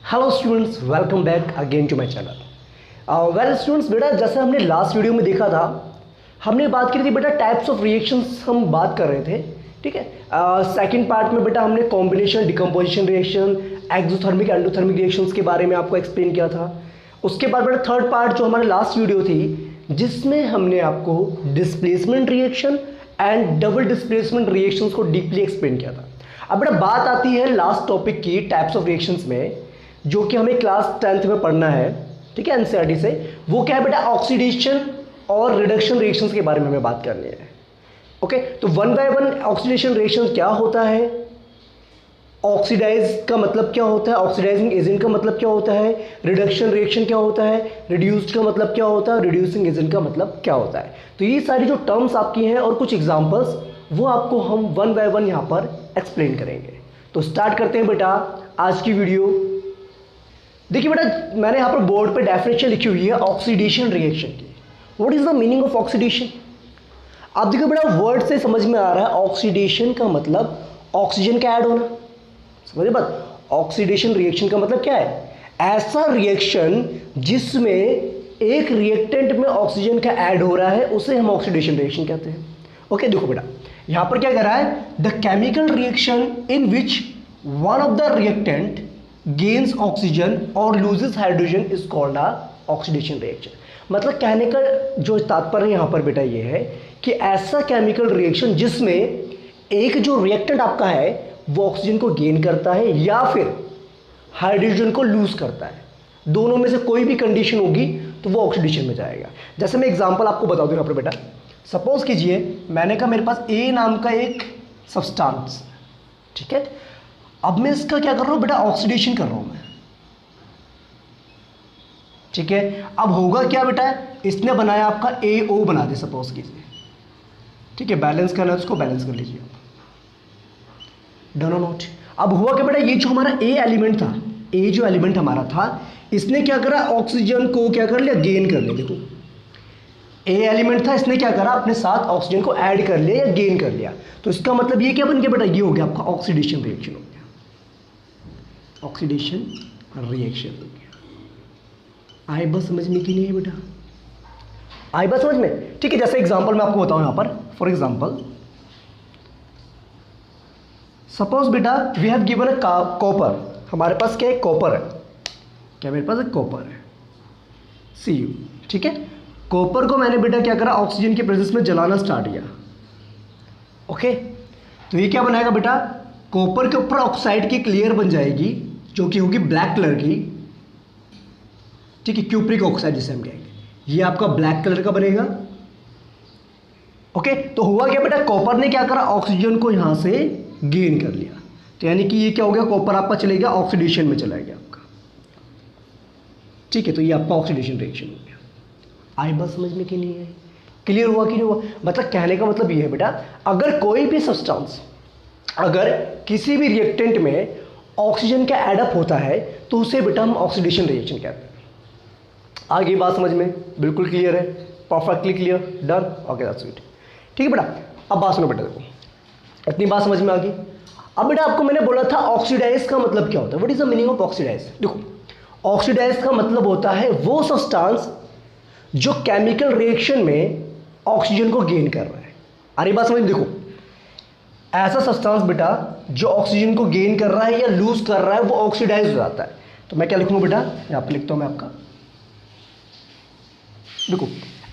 Hello students, welcome back again to my channel. Well students, बेटा जैसे हमने last video में देखा था, हमने बात की थी बेटा टाइप्स ऑफ रिएक्शंस हम बात कर रहे थे। ठीक है, सेकंड पार्ट में बेटा हमने combination, decomposition reaction, exothermic endothermic reactions के बारे में आपको एक्सप्लेन किया था। उसके बाद बेटा थर्ड पार्ट जो हमारी लास्ट वीडियो थी, जिसमें हमने आपको displacement reaction and double displacement reactions को डीपली एक्सप्लेन किया था। अब बेटा बात आती है लास्ट टॉपिक की, टाइप्स ऑफ रिएक्शंस में, जो कि हमें क्लास 10th में पढ़ना है। ठीक है, एनसीईआरटी से। वो क्या है बेटा, ऑक्सीडेशन और रिडक्शन रिएक्शंस के बारे में हमें बात करनी है। ओके, तो one by one oxidation reaction क्या होता है, ऑक्सीडाइज का मतलब क्या होता है, ऑक्सीडाइजिंग एजेंट का मतलब क्या होता है, रिडक्शन रिएक्शन क्या होता है, रिड्यूस्ड का मतलब क्या होता है, रिड्यूसिंग एजेंट का मतलब क्या होता है। तो ये सारी जो टर्म्स आपकी हैं और कुछ एग्जांपल्स, वो आपको हम वन बाय वन यहाँ पर एक्सप्लेन करेंगे। तो स्टार्ट करते हैं बेटा आज की वीडियो। देखिए बेटा, मैंने यहाँ पर बोर्ड पे डेफिनेशन लिखी हुई है ऑक्सीडेशन रिएक्शन की। What is the meaning of oxidation? आप देखो बेटा, वर्ड से समझ में आ रहा है, ऑक्सीडेशन का मतलब ऑक्सीजन का ऐड होना। समझे बात? ऑक्सीडेशन रिएक्शन का मतलब क्या है? ऐसा रिएक्शन जिसमें एक रिएक्टेंट में ऑक्सीजन का ऐड हो रहा है, उसे हम ऑक्सीडेशन रिएक्शन कहते हैं। ओके, देखो बेटा यहां पर क्या कर रहा है, the chemical reaction in which one of the reactant gains oxygen और loses hydrogen is called oxidation reaction. मतलब कहने का जो तात्पर्य यहां पर बेटा ये है कि ऐसा केमिकल रिएक्शन जिसमें एक जो रिएक्टेंट आपका है वो ऑक्सीजन को गेन करता है या फिर हाइड्रोजन को लूज करता है, दोनों में से कोई भी कंडीशन होगी तो वो ऑक्सीडेशन में जाएगा। जैसे मैं एग्जांपल आपको बता दूं यहाँ पर बेटा, सपोज कीजिए मैंने कहा मेरे पास ए नाम का एक सब्सटेंस, ठीक है, अब मैं इसका क्या कर रहा हूं बेटा, ऑक्सीडेशन कर रहा हूं मैं। ठीक है, अब होगा क्या बेटा, इसने बनाया आपका AO बना दे सपोज कीजिए। ठीक है, बैलेंस करना है, उसको बैलेंस कर लीजिए आप, डन और नॉट। अब हुआ क्या बेटा, ये जो हमारा ए एलिमेंट था, ए जो एलिमेंट हमारा था, इसने क्या करा, ऑक्सीजन को क्या कर लिया, गेन कर लिया। देखो ए एलिमेंट था, इसने क्या करा, अपने साथ ऑक्सीजन को ऐड कर लिया या गेन कर लिया। तो इसका मतलब ये क्या बन गया बेटा, ये हो गया आपका ऑक्सीडेशन रिएक्शन हो गया, ऑक्सीडेशन रिएक्शन हो गया। आई बात समझ में कि नहीं है बेटा, आई बात समझ में? ठीक है, जैसे एग्जांपल मैं आपको बताऊं यहां पर, फॉर एग्जांपल सपोज बेटा we have given a copper, हमारे पास क्या है, कॉपर है। क्या मेरे पास एक कॉपर है, Cu। ठीक है, कॉपर को मैंने बेटा क्या करा, ऑक्सीजन के प्रेजेंस में जलाना स्टार्ट किया। ओके, तो ये क्या बनाएगा बेटा, कॉपर के ऊपर ऑक्साइड की लेयर बन जाएगी जो कि होगी ब्लैक कलर की। ठीक है, क्यूप्रिक ऑक्साइड जिसे हम कहेंगे, ये आपका ब्लैक कलर का बनेगा। ओके, तो हुआ क्या बेटा, कॉपर ने क्या करा, ऑक्सीजन को यहां से गेन कर लिया। तो यानी कि ये क्या हो गया, कॉपर आपका चलेगा ऑक्सीडेशन में चला गया आपका। ठीक है, तो ये आपका ऑक्सीडेशन रिएक्शन हो गया। आई बात समझ में कि नहीं है, क्लियर हुआ कि नहीं हुआ? मतलब कहने का मतलब ये है बेटा, अगर कोई भी सब्सटेंस अगर किसी भी रिएक्टेंट में ऑक्सीजन का एडअप होता है तो उसे बेटा हम ऑक्सीडेशन रिएक्शन कहते हैं। आगे बात समझ में बिल्कुल क्लियर है, perfectly clear, done, okay that's it. ठीक है बेटा, अब बात सुनो बेटा, देखो इतनी बात समझ में आ गई। अब बेटा आपको मैंने बोला था ऑक्सीडाइज का मतलब क्या होता है, what is the meaning of oxidize. देखो ऑक्सीडाइज का मतलब होता है वो सब्सटेंस जो केमिकल रिएक्शन में ऑक्सीजन को गेन कर रहा है। अरे बात समझ, देखो ऐसा सब्सटेंस बेटा जो ऑक्सीजन को गेन कर रहा है या लूज कर रहा है, वो ऑक्सीडाइज हो जाता है। तो मैं क्या लिखूंगा बेटा, यहां पर लिखता हूं मैं आपका, देखो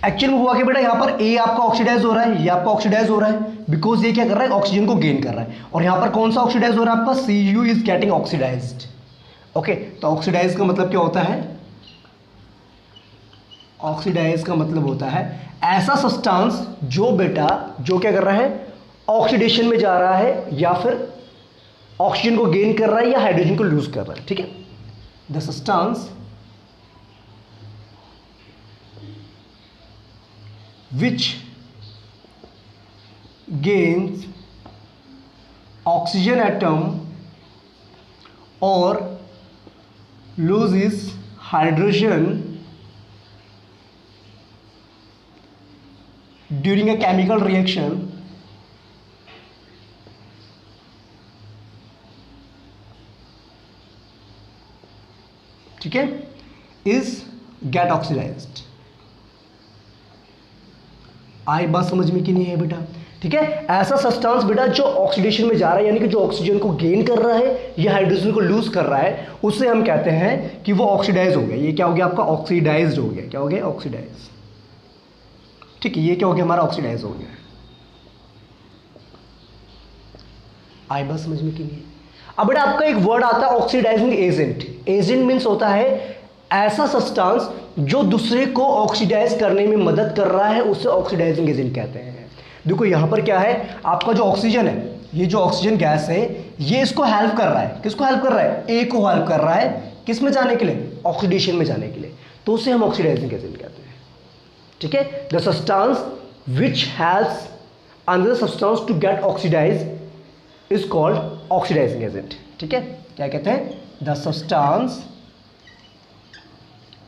एक्चुअल में हुआ कि बेटा यहाँ पर ए आपका ऑक्सीडाइज हो रहा है, ये आपका ऑक्सीडाइज हो रहा है, बिकॉज ये क्या कर रहा है, ऑक्सीजन को गेन कर रहा है। और यहाँ पर कौन सा ऑक्सीडाइज हो रहा है आपका, Cu is getting oxidized. Okay, तो ऑक्सीडाइज का मतलब क्या होता है, ऑक्सीडाइज का मतलब होता है ऐसा सब्सटेंस जो बेटा जो क्या कर रहा है, ऑक्सीडेशन में जा रहा है या फिर ऑक्सीजन को गेन कर रहा है या हाइड्रोजन को लूज कर रहा है। ठीक है, the substance which gains oxygen atom or loses hydrogen during a chemical reaction ठीक है, इज गेट ऑक्सीडाइज्ड। आई बात समझ में कि नहीं है बेटा? ठीक है, ऐसा सब्सटेंस बेटा जो ऑक्सीडेशन में जा रहा है, यानी कि जो ऑक्सीजन को गेन कर रहा है या हाइड्रोजन को लूज कर रहा है, उससे हम कहते हैं कि वो ऑक्सीडाइज हो गया। ये क्या हो गया आपका? ऑक्सीडाइज्ड हो गया। क्या हो गया? ऑक्सीडाइज। ठीक है, ये क्या हो गया हमारा? ऑक्सीडाइज हो गया। आई बात समझ में कि नहीं है? अब बेटा आपका एक वर्ड आता है ऑक्सीडाइजिंग एजेंट। एजेंट मीन्स होता है ऐसा सब्सटेंस जो दूसरे को ऑक्सीडाइज करने में मदद कर रहा है, उसे ऑक्सीडाइजिंग एजेंट कहते हैं। देखो यहां पर क्या है, आपका जो ऑक्सीजन है, ये जो ऑक्सीजन गैस है, ये इसको हेल्प कर रहा है। किसको हेल्प कर रहा है? ए को हेल्प कर रहा है। किस में जाने के लिए? ऑक्सीडेशन में जाने के लिए। तो उसे हम ऑक्सीडाइजिंग एजेंट कहते हैं। ठीक है, the substance which helps another substance to get oxidize is called oxidizing agent. ठीक है, क्या कहते हैं? द सब्सटेंस,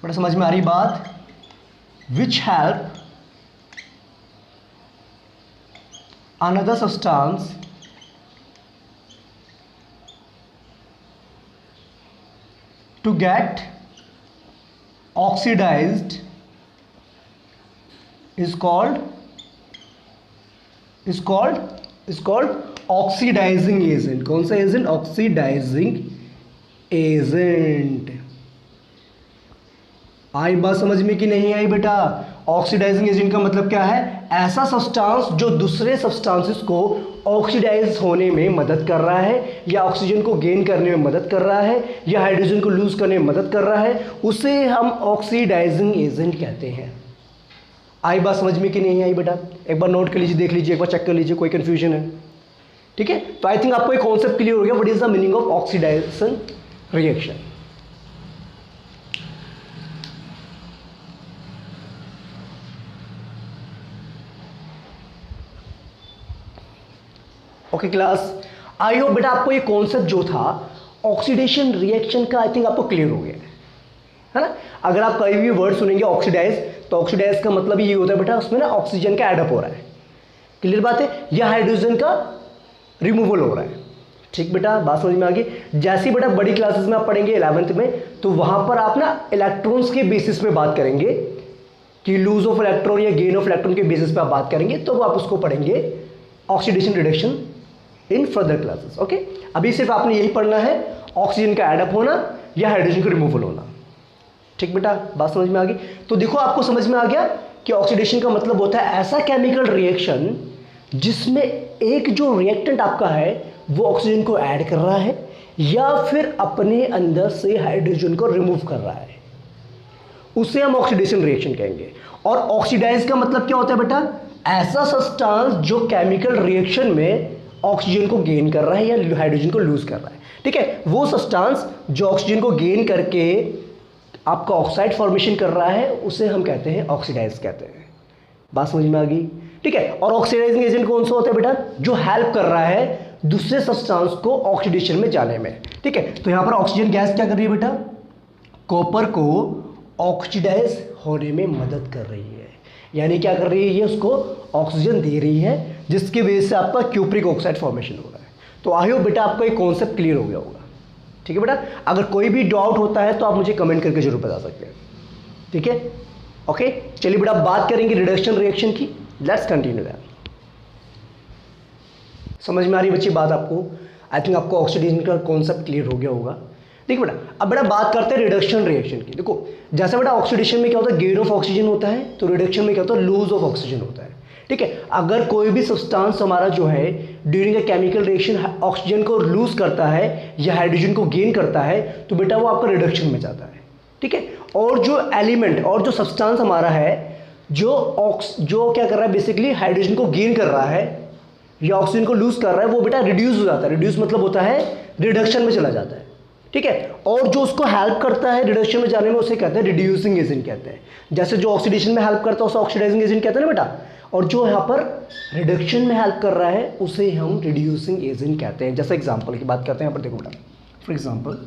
बड़ा समझ में आ रही बात, which help another substance to get oxidized is called oxidizing agent। कौन सा एजेंट? Oxidising agent. आई बात समझ में कि नहीं आई बेटा? ऑक्सीडाइजिंग एजेंट का मतलब क्या है? ऐसा सब्सटेंस जो दूसरे सब्सटेंसेस को ऑक्सीडाइज होने में मदद कर रहा है, या ऑक्सीजन को गेन करने में मदद कर रहा है, या हाइड्रोजन को लूज करने में मदद कर रहा है, उसे हम ऑक्सीडाइजिंग एजेंट कहते हैं। आई बात समझ में कि नहीं आई बेटा? एक बार नोट कर लीजिए, देख लीजिए, एक बार चेक कर लीजिए, कोई कंफ्यूजन है? ठीक है, तो आई थिंक आपको एक कॉन्सेप्ट क्लियर हो गया, what is the meaning of oxidisation reaction. Okay class, I hope बेटा आपको ये कॉन्सेप्ट जो था ऑक्सीडेशन रिएक्शन का, आई थिंक आपको क्लियर हो गया है ना? अगर आप कहीं भी वर्ड सुनेंगे ऑक्सीडाइज, तो ऑक्सीडाइज का मतलब ये होता है बेटा उसमें ना ऑक्सीजन का एडअप हो रहा है। क्लियर बात है? या हाइड्रोजन का रिमूवल हो रहा है। ठीक बेटा, बात समझ में आ गई? जैसे बेटा बड़ी क्लासेस में आप पढ़ेंगे 11th में, तो वहां पर आप ना इलेक्ट्रॉन्स के बेसिस पे बात करेंगे कि लूज ऑफ इलेक्ट्रॉन या गेन ऑफ इलेक्ट्रॉन के बेसिस पे आप बात करेंगे, तो आप उसको पढ़ेंगे oxidation reduction in further classes. Okay, अभी सिर्फ आपने यही पढ़ना है, ऑक्सीजन का एडअप होना या हाइड्रोजन का रिमूवल होना। ठीक बेटा, बात समझ में आ गई? तो देखो आपको समझ में आ गया कि ऑक्सीडेशन का मतलब होता है ऐसा केमिकल रिएक्शन जिसमें एक जो रिएक्टेंट आपका है वो ऑक्सीजन को ऐड कर रहा है या फिर अपने अंदर से हाइड्रोजन को रिमूव कर रहा है, उसे हम ऑक्सीडेशन रिएक्शन कहेंगे। और ऑक्सीडाइज का मतलब क्या होता है बेटा? ऐसा सब्सटेंस जो केमिकल रिएक्शन में ऑक्सीजन को गेन कर रहा है या हाइड्रोजन को लूज कर रहा है। ठीक है, वो सब्सटेंस जो ऑक्सीजन को गेन करके आपका ऑक्साइड फॉर्मेशन कर रहा है, उसे हम कहते हैं ऑक्सीडाइज कहते हैं। बात समझ में आ गई? ठीक है, और ऑक्सीडाइजिंग एजेंट कौन सा होता है बेटा? जो हेल्प कर रहा है दूसरे सब्सटेंस को ऑक्सीडेशन में जाने में। ठीक है, तो यहां पर ऑक्सीजन गैस क्या कर रही है बेटा? कॉपर को ऑक्सीडाइज होने में मदद कर रही है, यानी क्या कर रही है? ये उसको ऑक्सीजन दे रही है, जिसकी वजह से आपका क्यूप्रिक ऑक्साइड फॉर्मेशन हो रहा है। तो आई होप बेटा आपको एक कॉन्सेप्ट क्लियर हो गया होगा। ठीक है बेटा, अगर कोई भी डाउट होता है तो आप मुझे कमेंट करके जरूर बता सकते हैं। ठीक है, ओके, चलिए बेटा बात करेंगे रिडक्शन रिएक्शन की। Let's continue that. समझ में आ रही बच्ची बात आपको? आई थिंक आपको ऑक्सीडेशन का कॉन्सेप्ट क्लियर हो गया होगा। देखिए बेटा, अब बेटा बात करते हैं रिडक्शन रिएक्शन की। देखो जैसे बेटा ऑक्सीडेशन में क्या होता है? गेन ऑफ ऑक्सीजन होता है, तो रिडक्शन में क्या होता है? लूज ऑफ ऑक्सीजन होता है। ठीक है, अगर कोई भी सब्सटेंस हमारा जो है during a chemical reaction oxygen को लूज करता है या हाइड्रोजन को गेन करता है, तो बेटा वो आपका रिडक्शन में जाता है। ठीक है, और जो एलिमेंट और जो सब्सटेंस हमारा है जो क्या कर रहा है? बेसिकली हाइड्रोजन को गेन कर रहा है या ऑक्सीजन को लूज कर रहा है, वो बेटा रिड्यूस हो जाता है। रिड्यूस मतलब होता है रिडक्शन में चला जाता है। ठीक है, और जो उसको हेल्प करता है रिडक्शन में जाने में, उसे कहते हैं रिड्यूसिंग एजेंट कहते हैं। जैसे जो ऑक्सीडेशन में हेल्प करता है उसे ऑक्सीडाइजिंग एजेंट कहते हैं ना बेटा, और जो यहाँ पर रिडक्शन में हेल्प कर रहा है उसे हम रिड्यूसिंग एजेंट कहते हैं। जैसे एग्जांपल की बात करते हैं यहाँ पर, देखो बेटा फॉर एग्जांपल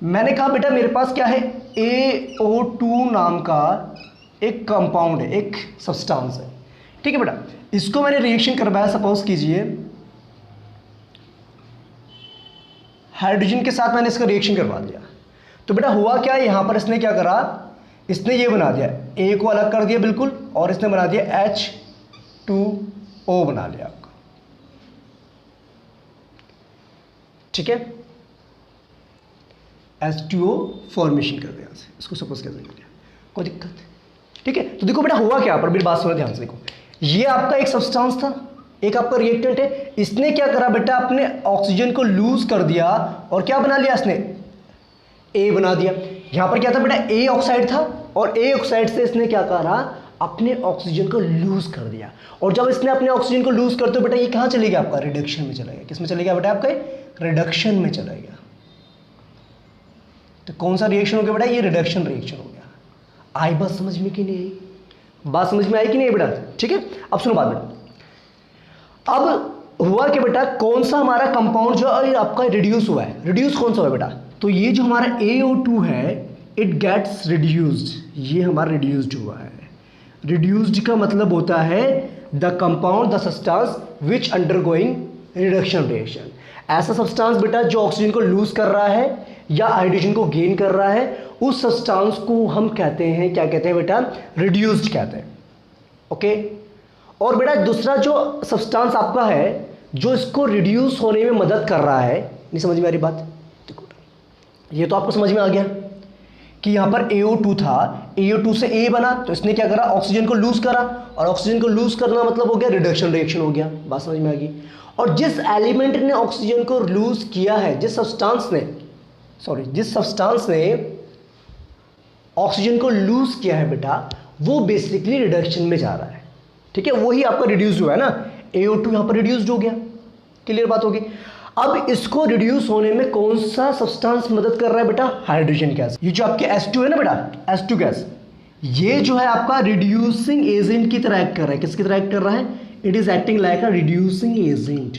मैंने कहा बेटा मेरे पास क्या है? AO2 नाम का एक कंपाउंड है, एक सब्सटेंस है। ठीक है बेटा, इसको मैंने रिएक्शन करवाया, सपोज कीजिए हाइड्रोजन के साथ मैंने इसका रिएक्शन करवा दिया। तो बेटा हुआ क्या, यहाँ पर इसने क्या करा, इसने ये बना दिया, ए को अलग कर दिया बिल्कुल, और इसने बना दिया H2O बना लिया आपका। ठीक है, H2O फॉर्मेशन कर दिया, इसको सपोज कर दिया, कोई दिक्कत। ठीक है, तो देखो बेटा हुआ क्या, पर मेरी बात सुनो ध्यान से। देखो ये आपका एक सब्सटेंस था, एक आपका रिएक्टेंट है, इसने क्या करा बेटा, अपने ऑक्सीजन को लूज कर दिया और क्या बना लिया इसने, ए बना दिया। यहां पर क्या था बेटा, ए ऑक्साइड था, और ए ऑक्साइड से इसने क्या करा, अपने ऑक्सीजन को लूज कर दिया। और जब इसने अपने ऑक्सीजन को लूज करते बेटा ये कहां चले गया आपका, रिडक्शन में चला गया। किस में चले गया बेटा, आपका रिडक्शन में चला गया। तो कौन सा रिएक्शन हो गया बेटा, ये रिडक्शन रिएक्शन हो गया। आई बात समझ में कि नहीं आई, बात समझ में आई कि नहीं बेटा। ठीक है, अब सुनो बात बेटा, अब हुआ कि बेटा कौन सा हमारा कंपाउंड जो आपका रिड्यूस हुआ है, रिड्यूस कौन सा हुआ है बेटा, तो ये जो हमारा AO2 है इट गेट्स रिड्यूस्ड, ये हमारा रिड्यूस्ड हुआ है। रिड्यूस्ड का मतलब होता है the compound the substance which undergoing reduction reaction. ऐसा सब्सटेंस बेटा जो ऑक्सीजन को लूज कर रहा है या हाइड्रोजन को गेन कर रहा है, उस सब्सटेंस को हम कहते हैं, क्या कहते हैं बेटा, रिड्यूस्ड कहते हैं। ओके, और बेटा दूसरा जो सब्सटेंस आपका है जो इसको रिड्यूस होने में मदद कर रहा है, नहीं समझ में आ रही बात, देखो ये तो आपको समझ में आ गया कि यहाँ पर AO2 था, AO2 से A बना, तो इसने क्या करा, ऑक्सीजन को लूज करा, और ऑक्सीजन को लूज करना मतलब हो गया रिडक्शन रिएक्शन हो गया। बात समझ में आ गई। और जिस एलिमेंट ने ऑक्सीजन को लूज किया है, जिस सब्सटेंस ने ऑक्सीजन को लूज किया है बेटा, वो बेसिकली रिडक्शन में जा रहा है। ठीक है, वही आपका रिड्यूस हुआ है ना, AO2 यहां पर रिड्यूस्ड हो गया। क्लियर बात होगी। अब इसको रिड्यूस होने में कौन सा सब्सटेंस मदद कर रहा है बेटा, हाइड्रोजन गैस। ये जो आपके H2 है ना बेटा, H2 गैस, ये जो है आपका रिड्यूसिंग एजेंट की तरह एक्ट कर रहा है। किसकी तरह एक्ट कर रहा है, it is acting like a reducing agent.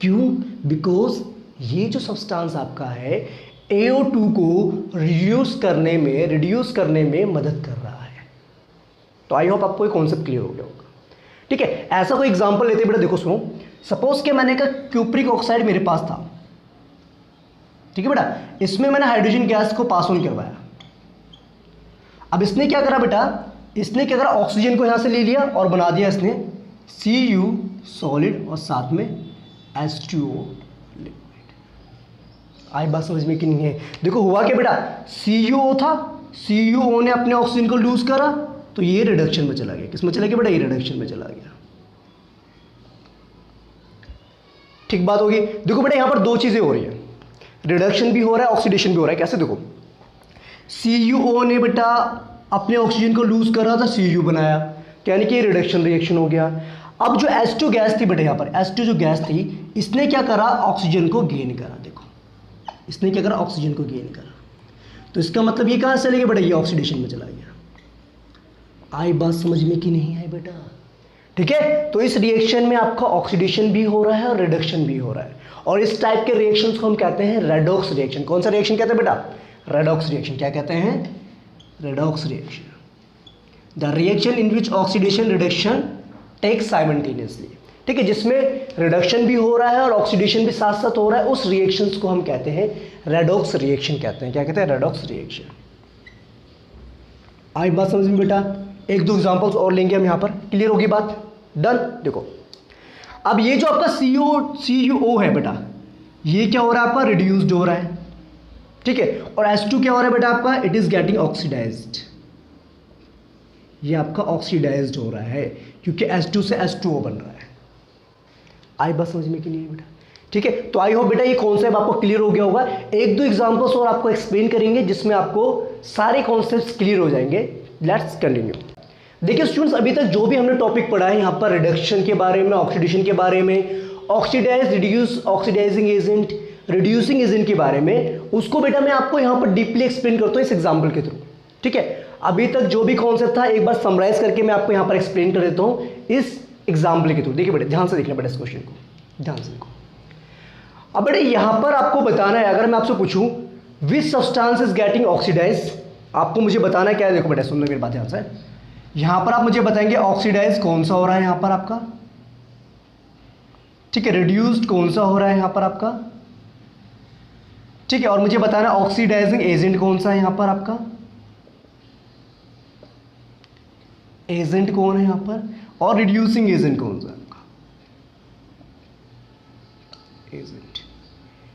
क्यों, बिकॉज ये जो सब्सटेंस आपका है AO2 को रिड्यूस करने में मदद कर रहा है। तो आई होप आपको ये कॉन्सेप्ट क्लियर हो गया होगा। ठीक है, ऐसा कोई एग्जांपल लेते हैं बेटा, देखो सुनो, सपोज कि मैंने कहा क्यूप्रिक ऑक्साइड मेरे पास था। ठीक है बेटा, इसमें मैंने हाइड्रोजन गैस को पास ऑन करवाया। अब इसने क्या करा बेटा, इसने क्या करा, ऑक्सीजन को यहां से ले लिया और बना दिया इसने Cu सॉलिड और साथ में H2O लिक्विड। आई बात समझ में कि नहीं है। देखो हुआ क्या बेटा, CuO था, CuO ने अपने ऑक्सीजन को लूज करा, तो ये रिडक्शन में चला गया। किस में चला गया बेटा, ये रिडक्शन में चला गया। ठीक बात होगी। देखो बेटा यहां पर दो चीजें हो रही है, रिडक्शन भी हो रहा है, ऑक्सीडेशन भी हो रहा है। कैसे, देखो CuO ने बेटा अपने ऑक्सीजन को लूज करा था, Cu बनाया, यानी कि रिडक्शन रिएक्शन हो गया। अब जो H2 गैस थी बेटा, यहां पर H2 जो गैस थी, इसने क्या करा, ऑक्सीजन को गेन करा। देखो इसने क्या करा, ऑक्सीजन को गेन करा, तो इसका मतलब ये कहां से चले गया बेटा, ये ऑक्सीडेशन में चला गया। आई बात समझ में कि नहीं आई बेटा। ठीक है, तो इस रिएक्शन में आपका ऑक्सीडेशन भी हो रहा है और रिडक्शन भी हो रहा है, और इस टाइप के रिएक्शंस को हम कहते हैं रेडॉक्स रिएक्शन। कौन सा रिएक्शन कहते हैं बेटा, रेडॉक्स रिएक्शन। क्या कहते हैं, redox reaction. The reaction in which oxidation reduction take simultaneously. ठीक है, जिसमें रिडक्शन भी हो रहा है और ऑक्सीडेशन भी साथ साथ हो रहा है, उस रिएक्शंस को हम कहते हैं रेडॉक्स रिएक्शन कहते हैं। क्या कहते हैं, रेडॉक्स रिएक्शन। आई बात समझ में बेटा। एक दो एग्जांपल्स और लेंगे हम यहाँ पर, क्लियर होगी बात, डन। देखो अब ये जो आपका CuO है बेटा, ये क्या हो रहा है आपका, रिड्यूस्ड हो रहा है। ठीक है, और H2 क्या हो रहा है बेटा आपका, इट इज गेटिंग ऑक्सीडाइज्ड। ये आपका ऑक्सीडाइज्ड हो रहा है क्योंकि H2 से H2O बन रहा है। आई बात समझ में कि नहीं बेटा। ठीक है, तो आई होप बेटा ये कॉन्सेप्ट आपको क्लियर हो गया होगा। एक दो एग्जांपल्स और आपको एक्सप्लेन करेंगे जिसमें आपको सारे कॉन्सेप्ट्स क्लियर हो जाएंगे। Let's continue. देखिए स्टूडेंट्स, अभी तक जो भी हमने टॉपिक पढ़ा है यहाँ पर, रिडक्शन के बारे में, ऑक्सीडेशन के बारे में, oxidize reduce oxidizing agent, reducing agent के बारे में, उसको बेटा मैं आपको यहाँ पर डीपली एक्सप्लेन करता हूँ इस एग्जाम्पल के थ्रू। ठीक है, अभी तक जो भी कॉन्सेप्ट था एक बार समराइज करके मैं आपको यहाँ पर एक्सप्लेन कर देता हूँ इस एग्जाम्पल के थ्रू। देखिए बेटा ध्यान से देखना बेटा इस क्वेश्चन को, ध्यान से देखो। अब बेटा यहाँ पर आपको बताना है, अगर मैं आपसे पूछूं which substance is getting oxidize, आपको मुझे बताना है क्या है। देखो बेटा सुन लो मेरी बात ध्यान से, यहाँ पर आप मुझे बताएंगे ऑक्सीडाइज कौन सा हो रहा है यहाँ पर आपका, ठीक है, रिड्यूस्ड कौन सा हो रहा है यहाँ पर आपका, ठीक है, और मुझे बताना ऑक्सीडाइजिंग एजेंट कौन सा है यहाँ पर आपका, एजेंट कौन है यहाँ पर, और रिड्यूसिंग एजेंट कौन सा है आपका, एजेंट।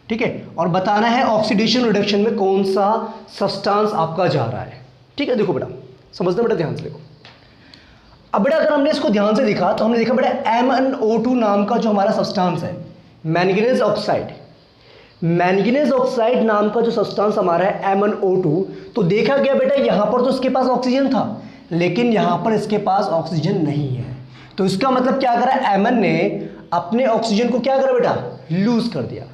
ठीक है, और बताना है ऑक्सीडेशन रिडक्शन में कौन सा सब्सटेंस आपका जा रहा है। ठीक है, देखो बेटा, समझना बेटा, ध्यान से देखो। अब बेटा अगर हमने इसको ध्यान से देखा तो हमने देखा बेटा MnO2 नाम का जो हमारा सब्सटेंस है, मैंगनीज ऑक्साइड, मैंगनीज ऑक्साइड नाम का जो सब्सटेंस हमारा है MnO2, तो देखा गया बेटा यहाँ पर तो इसके पास ऑक्सीजन था, लेकिन यहाँ पर इसके पास ऑक्सीजन नहीं है। तो इसका मतलब क्या करा, Mn ने अपने ऑक्सीजन को क्या करा बेटा, लूज कर दिया।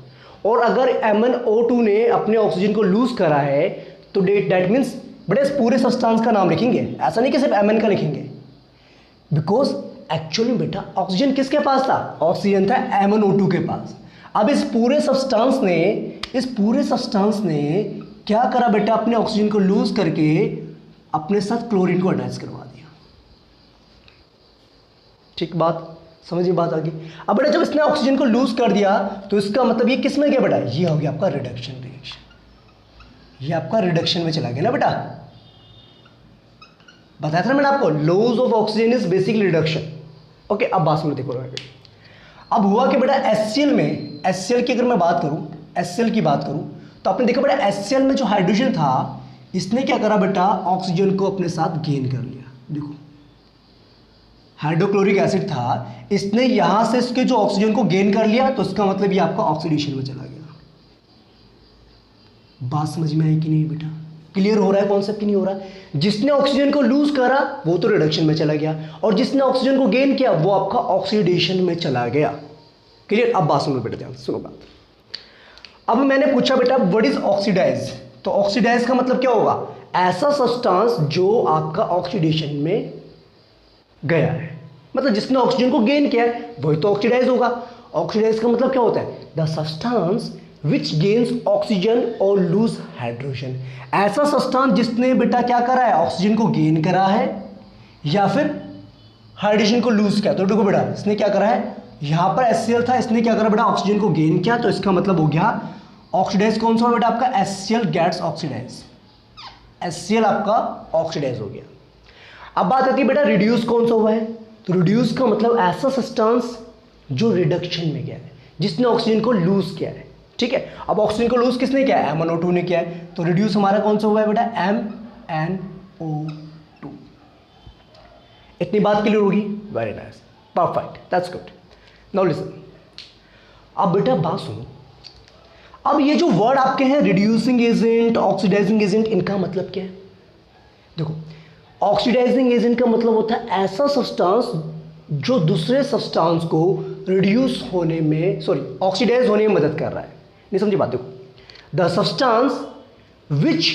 और अगर MnO2 ने अपने ऑक्सीजन को लूज करा है तो डेट मीन्स बेटा इस पूरे सब्सटेंस का नाम लिखेंगे, ऐसा नहीं कि सिर्फ Mn का लिखेंगे, बिकॉज एक्चुअली बेटा ऑक्सीजन किसके पास था, ऑक्सीजन था MnO2 के पास। अब इस पूरे सब्सटेंस ने क्या करा बेटा, अपने ऑक्सीजन को लूज करके अपने साथ क्लोरीन को अटैच करवा दिया। ठीक बात, समझिए बात आगे। अब बेटा जब इसने ऑक्सीजन को लूज कर दिया तो इसका मतलब ये किस में गया बेटा, ये हो गया आपका रिडक्शन रिएक्शन, ये आपका रिडक्शन में चला गया ना बेटा। बताया था ना मैंने आपको, loss of oxygen is basically reduction. Okay, अब बात में देखो, अब हुआ कि बेटा HCl में, HCl की अगर मैं बात करूं, HCl की बात करूं तो आपने देखा बेटा HCl में जो हाइड्रोजन था इसने क्या करा बेटा, ऑक्सीजन को अपने साथ गेन कर लिया। देखो हाइड्रोक्लोरिक एसिड था, इसने यहां से इसके जो ऑक्सीजन को गेन कर लिया, तो इसका मतलब ये आपका ऑक्सीडेशन में चला गया। बात समझ में आई कि नहीं बेटा, क्लियर हो रहा है कॉन्सेप्ट कि नहीं हो रहा है। जिसने ऑक्सीजन को लूज करा वो तो रिडक्शन में चला गया, और जिसने ऑक्सीजन को गेन किया वो आपका ऑक्सीडेशन में चला गया। क्लियर, अब बात सुनो बेटा, ध्यान से सुनो बात। अब मैंने पूछा बेटा व्हाट इज ऑक्सीडाइज, तो ऑक्सीडाइज का मतलब क्या होगा, ऐसा सब्सटेंस जो आपका ऑक्सीडेशन में गया है, मतलब जिसने ऑक्सीजन को गेन किया है वही तो ऑक्सीडाइज होगा। ऑक्सीडाइज का मतलब क्या होता है, the substance which gains oxygen और लूज हाइड्रोजन, ऐसा सब्सटेंस जिसने बेटा क्या करा है, ऑक्सीजन को गेन करा है या फिर हाइड्रोजन को लूज किया। तो देखो बेटा इसने क्या करा है, यहां पर HCl था, इसने क्या करा बेटा, ऑक्सीजन को गेन किया, तो इसका मतलब हो गया ऑक्सीडाइज कौन सा बेटा आपका, HCl गेट्स ऑक्सीडाइज, HCl आपका ऑक्सीडाइज हो गया। अब बात आती है बेटा रिड्यूस कौन सा हुआ है, तो रिड्यूस का मतलब ऐसा सब्सटेंस जो रिडक्शन में गया है, जिसने ऑक्सीजन को लूज किया है। ठीक है, अब ऑक्सीजन को लूज किसने किया है, MnO2 ने किया है, तो रिड्यूस हमारा कौन सा हुआ है बेटा, MnO2। इतनी बात क्लियर होगी, very nice, perfect, that's good. Now listen, अब बेटा बात सुनो, अब ये जो वर्ड आपके हैं रिड्यूसिंग एजेंट, ऑक्सीडाइजिंग एजेंट, इनका मतलब क्या है। देखो ऑक्सीडाइजिंग एजेंट का मतलब होता है ऐसा सब्सटेंस जो दूसरे सब्सटेंस को रिड्यूस होने में, ऑक्सीडाइज होने में मदद कर रहा है। नहीं समझी बात, देखो the substance which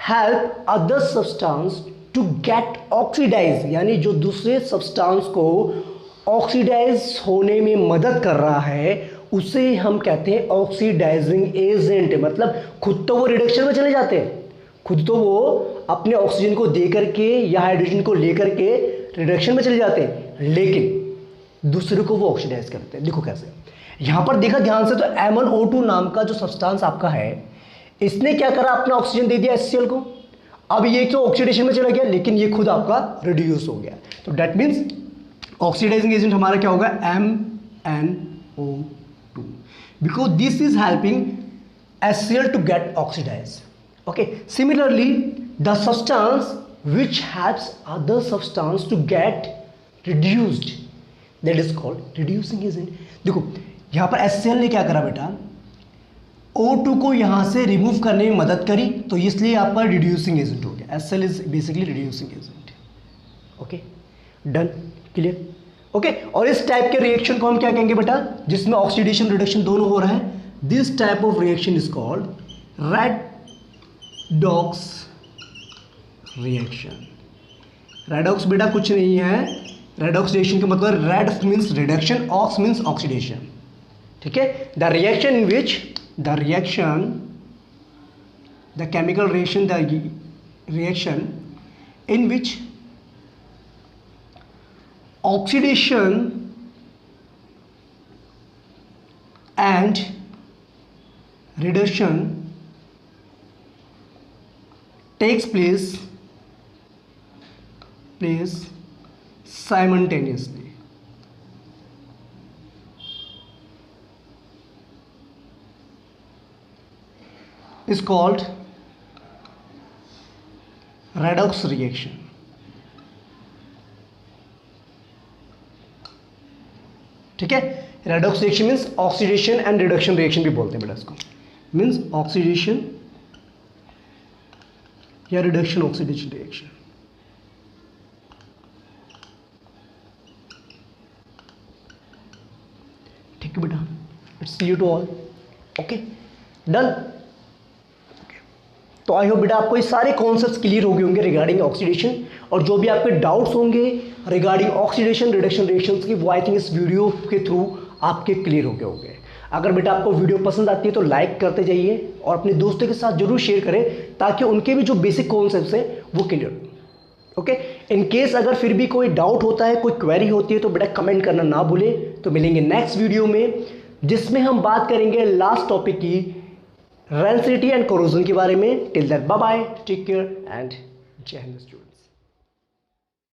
help other substance to get oxidize, यानी जो दूसरे सब्सटेंस को ऑक्सीडाइज होने में मदद कर रहा है उसे हम कहते हैं ऑक्सीडाइजिंग एजेंट। मतलब खुद तो वो रिडक्शन में चले जाते हैं, खुद तो वो अपने ऑक्सीजन को दे करके या हाइड्रोजन को लेकर के रिडक्शन में चले जाते हैं, लेकिन दूसरे को वो ऑक्सीडाइज करते हैं। देखो कैसे, यहां पर देखा ध्यान से, तो MnO2 नाम का जो सब्सटेंस आपका है, इसने क्या करा, अपना ऑक्सीजन दे दिया HCl को। अब ये तो ऑक्सीडेशन में चला गया, लेकिन ये खुद आपका रिड्यूस हो गया, तो दैट मीन्स ऑक्सीडाइजिंग एजेंट हमारा क्या होगा, MnO2, because this is helping HCl to get oxidize. Okay, similarly the substance which helps other substance to get reduced, that is called reducing agent। देखो यहाँ पर HCl ने क्या करा बेटा, O2 को यहाँ से रिमूव करने में मदद करी, तो इसलिए आपका रिड्यूसिंग एजेंट हो गया। HCl is basically reducing agent. Okay, done, clear. Okay, और इस टाइप के रिएक्शन को हम क्या कहेंगे बेटा, जिसमें ऑक्सीडेशन रिडक्शन दोनों हो रहा है, this type of reaction is called redox reaction. Redox बेटा कुछ नहीं है, रेडॉक्स रिएक्शन का मतलब red means reduction, ox means oxidation. ठीक है, the reaction in which the chemical reaction, the reaction in which oxidation and reduction takes place simultaneously. Is called redox reaction. ठीक है, redox reaction means oxidation and reduction reaction भी बोलते हैं बेटा इसको, means oxidation या रिडक्शन ऑक्सीडेशन रिएक्शन. ठीक है बेटा, it's you to all. Okay done. तो आई होप बेटा आपको ये सारे कॉन्सेप्ट्स क्लियर हो गए होंगे रिगार्डिंग ऑक्सीडेशन, और जो भी आपके डाउट्स होंगे रिगार्डिंग ऑक्सीडेशन रिडक्शन रिएक्शंस की वो आई थिंक इस वीडियो के थ्रू आपके क्लियर हो गए होंगे. अगर बेटा आपको वीडियो पसंद आती है तो लाइक करते जाइए और अपने दोस्तों के साथ जरूर शेयर करें ताकि उनके भी जो बेसिक कॉन्सेप्ट्स हैं वो क्लियर हो. ओके, इन केस अगर फिर भी कोई डाउट होता है, कोई क्वेरी होती है तो बेटा कमेंट करना ना भूलें. तो मिलेंगे नेक्स्ट वीडियो में जिसमें हम बात करेंगे लास्ट टॉपिक की रेंसिडिटी एंड कोरोजन के बारे में. Till that bye bye, take care and जय हिंद स्टूडेंट.